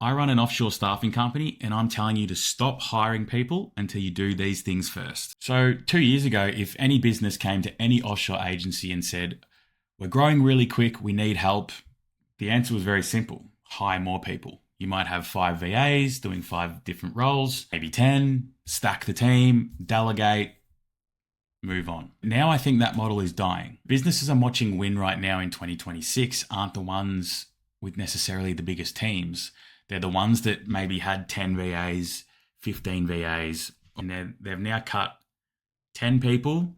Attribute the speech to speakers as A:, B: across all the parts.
A: I run an offshore staffing company and I'm telling you to stop hiring people until you do these things first. So 2 years ago, if any business came to any offshore agency and said, we're growing really quick, we need help, the answer was very simple: hire more people. You might have 5 VAs doing 5 different roles, maybe 10, stack the team, delegate, move on. Now I think that model is dying. Businesses I'm watching win right now in 2026 aren't the ones with necessarily the biggest teams. They're the ones that maybe had 10 VAs, 15 VAs, and they've now cut 10 people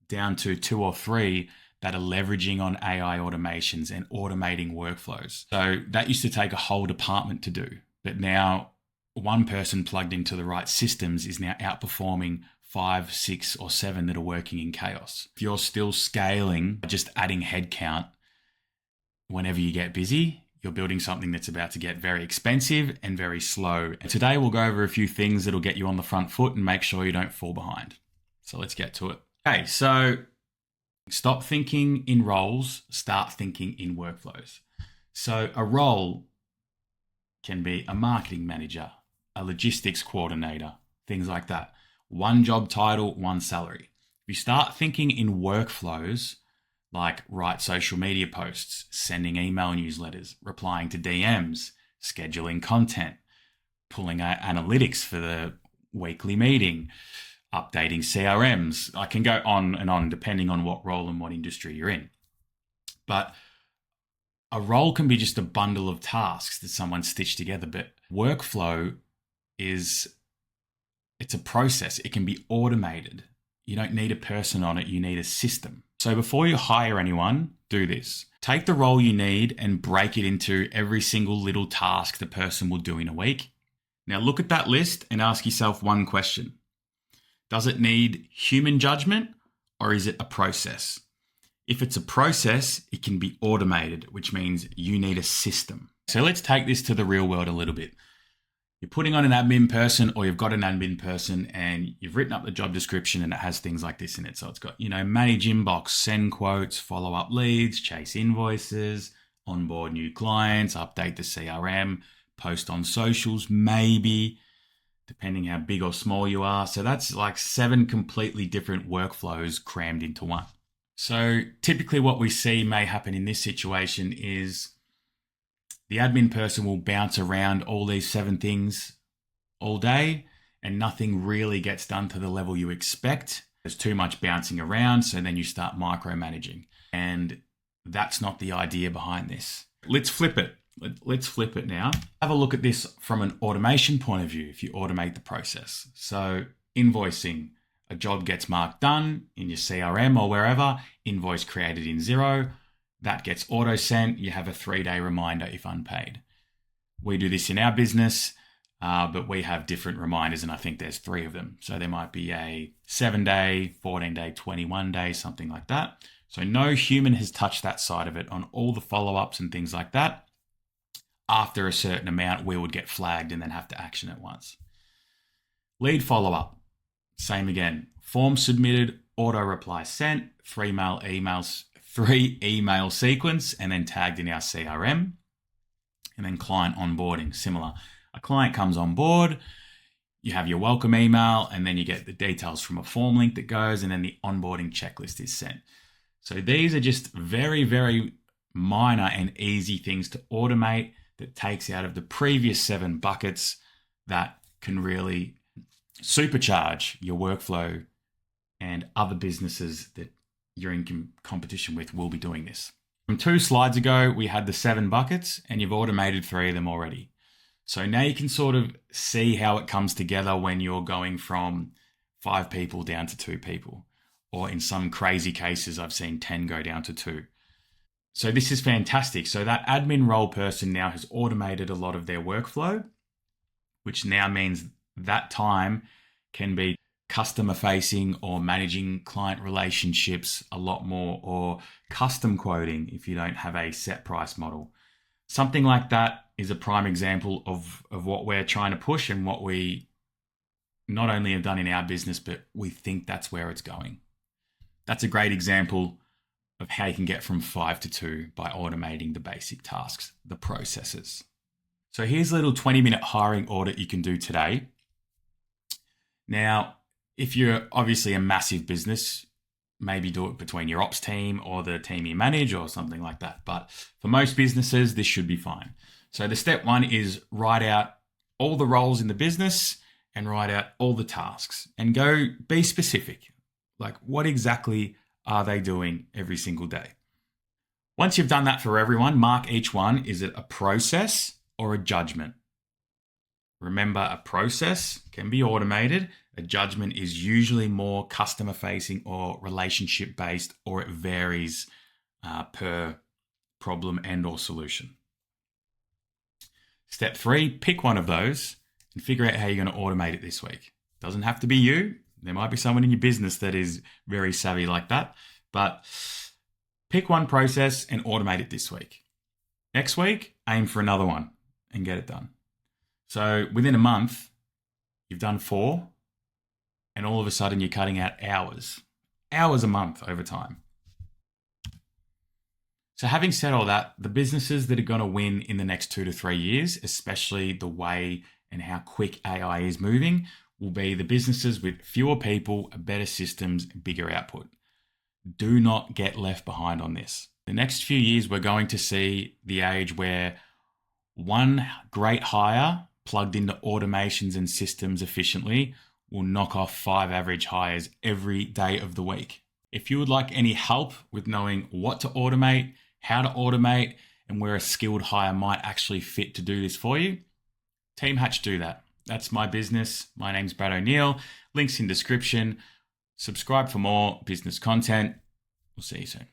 A: down to 2 or 3 that are leveraging on AI automations and automating workflows. So that used to take a whole department to do, but now one person plugged into the right systems is now outperforming 5, 6, or 7 that are working in chaos. If you're still scaling, just adding headcount whenever you get busy, you're building something that's about to get very expensive and very slow. And today we'll go over a few things that'll get you on the front foot and make sure you don't fall behind. So let's get to it. Okay, so stop thinking in roles, start thinking in workflows. So a role can be a marketing manager, a logistics coordinator, things like that. One job title, one salary. If you start thinking in workflows, like write social media posts, sending email newsletters, replying to DMs, scheduling content, pulling out analytics for the weekly meeting, updating CRMs. I can go on and on depending on what role and what industry you're in. But a role can be just a bundle of tasks that someone stitched together, but workflow it's a process. It can be automated. You don't need a person on it, you need a system. So before you hire anyone, do this. Take the role you need and break it into every single little task the person will do in a week. Now look at that list and ask yourself one question. Does it need human judgment or is it a process? If it's a process, it can be automated, which means you need a system. So let's take this to the real world a little bit. You're putting on an admin person or you've got an admin person and you've written up the job description and it has things like this in it. So it's got, manage inbox, send quotes, follow up leads, chase invoices, onboard new clients, update the CRM, post on socials, maybe, depending how big or small you are. So that's like 7 completely different workflows crammed into one. So typically what we see may happen in this situation is the admin person will bounce around all these 7 things all day and nothing really gets done to the level you expect. There's too much bouncing around, so then you start micromanaging. And that's not the idea behind this. Let's flip it. Let's flip it now. Have a look at this from an automation point of view if you automate the process. So invoicing, a job gets marked done in your CRM or wherever, invoice created in Xero. That gets auto sent. You have a 3-day reminder if unpaid. We do this in our business, but we have different reminders, and I think there's 3 of them. So there might be a 7-day, 14-day, 21-day, something like that. So no human has touched that side of it on all the follow-ups and things like that. After a certain amount, we would get flagged and then have to action it once. Lead follow-up, same again. Form submitted, auto reply sent, 3 email sequence, and then tagged in our CRM. And then client onboarding, similar. A client comes on board, you have your welcome email, and then you get the details from a form link that goes, and then the onboarding checklist is sent. So these are just very, very minor and easy things to automate that takes out of the previous 7 buckets that can really supercharge your workflow, and other businesses that you're in competition with will be doing this. From 2 slides ago, we had the 7 buckets and you've automated 3 of them already. So now you can sort of see how it comes together when you're going from 5 people down to 2 people. Or in some crazy cases, I've seen 10 go down to 2. So this is fantastic. So that admin role person now has automated a lot of their workflow, which now means that time can be customer facing or managing client relationships a lot more, or custom quoting if you don't have a set price model. Something like that is a prime example of what we're trying to push and what we not only have done in our business, but we think that's where it's going. That's a great example of how you can get from 5 to 2 by automating the basic tasks, the processes. So here's a little 20-minute hiring audit you can do today. Now, if you're obviously a massive business, maybe do it between your ops team or the team you manage or something like that. But for most businesses, this should be fine. So the step one is write out all the roles in the business and write out all the tasks and go be specific. Like, what exactly are they doing every single day? Once you've done that for everyone, mark each one. Is it a process or a judgment? Remember, a process can be automated. A judgment is usually more customer facing or relationship based, or it varies per problem and or solution. Step 3, pick one of those and figure out how you're going to automate it this week. Doesn't have to be you. There might be someone in your business that is very savvy like that, but pick one process and automate it this week. Next week, aim for another one and get it done. So within a month, you've done 4, and all of a sudden you're cutting out hours a month over time. So having said all that, the businesses that are going to win in the next 2 to 3 years, especially the way and how quick AI is moving, will be the businesses with fewer people, better systems, bigger output. Do not get left behind on this. The next few years, we're going to see the age where one great hire plugged into automations and systems efficiently will knock off 5 average hires every day of the week. If you would like any help with knowing what to automate, how to automate, and where a skilled hire might actually fit to do this for you, Team Hatch do that. That's my business. My name's Brad O'Neill. Links in description. Subscribe for more business content. We'll see you soon.